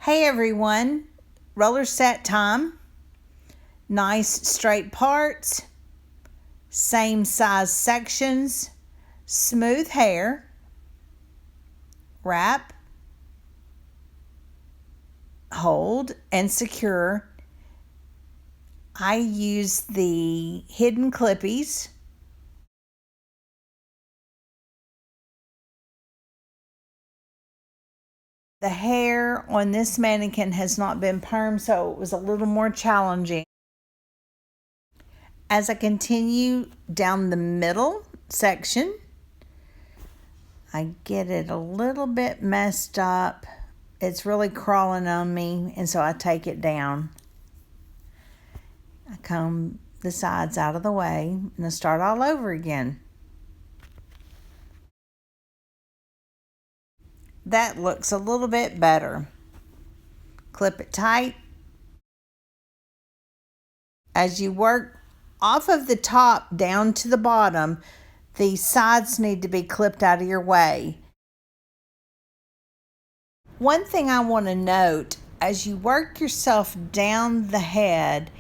Hey everyone, roller set time. Nice straight parts, same size sections, smooth hair, wrap, hold, and secure. I use the hidden clippies. The hair on this mannequin has not been permed, so it was a little more challenging. As I continue down the middle section, I get it a little bit messed up. It's really crawling on me, and so I take it down. I comb the sides out of the way, and I start all over again. That looks a little bit better. Clip it tight. As you work off of the top down to the bottom, the sides need to be clipped out of your way. One thing I want to note, as you work yourself down the head,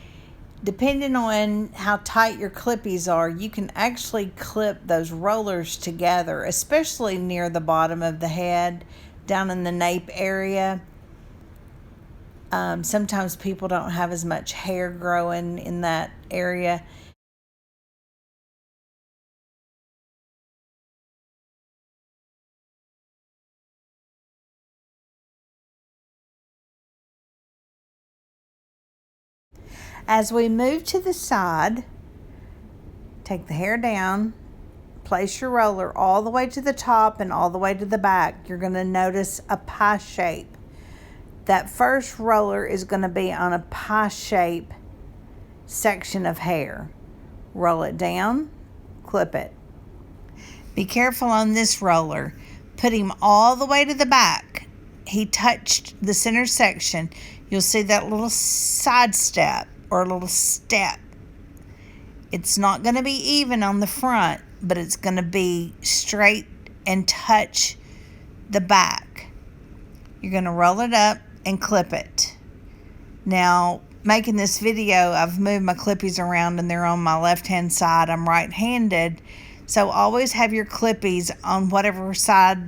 depending on how tight your clippies are, you can actually clip those rollers together, especially near the bottom of the head, down in the nape area. Sometimes people don't have as much hair growing in that area. As we move to the side, take the hair down, place your roller all the way to the top and all the way to the back. You're going to notice a pie shape. That first roller is going to be on a pie shape section of hair. Roll it down, clip it. Be careful on this roller. Put him all the way to the back. He touched the center section. You'll see that little side step or a little step. It's not going to be even on the front, but it's going to be straight and touch the back. You're going to roll it up and clip it. Now, making this video, I've moved my clippies around and they're on my left-hand side. I'm right-handed, so always have your clippies on whatever side.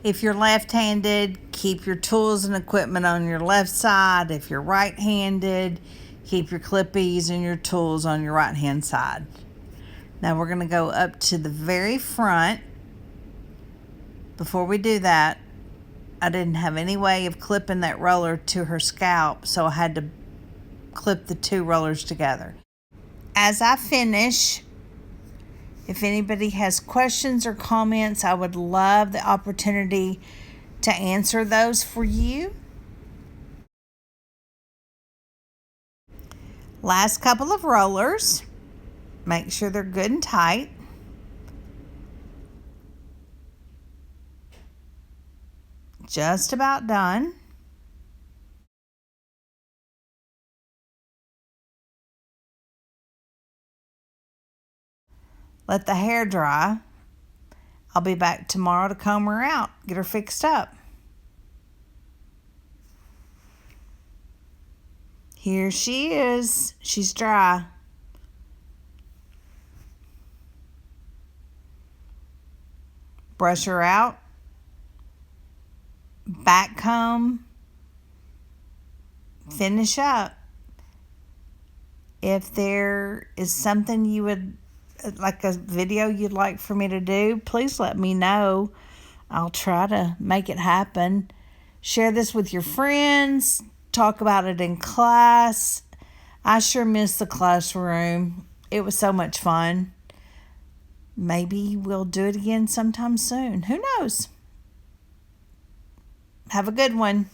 If you're left-handed, keep your tools and equipment on your left side. If you're right-handed, keep your clippies and your tools on your right-hand side. Now we're going to go up to the very front. Before we do that, I didn't have any way of clipping that roller to her scalp, so I had to clip the two rollers together. As I finish, if anybody has questions or comments, I would love the opportunity to answer those for you. Last couple of rollers. Make sure they're good and tight. Just about done. Let the hair dry. I'll be back tomorrow to comb her out, get her fixed up. Here she is. She's dry. Brush her out. Back comb. Finish up. If there is something you would like, a video you'd like for me to do, please let me know. I'll try to make it happen. Share this with your friends. Talk about it in class. I sure miss the classroom. It was so much fun. Maybe we'll do it again sometime soon. Who knows? Have a good one.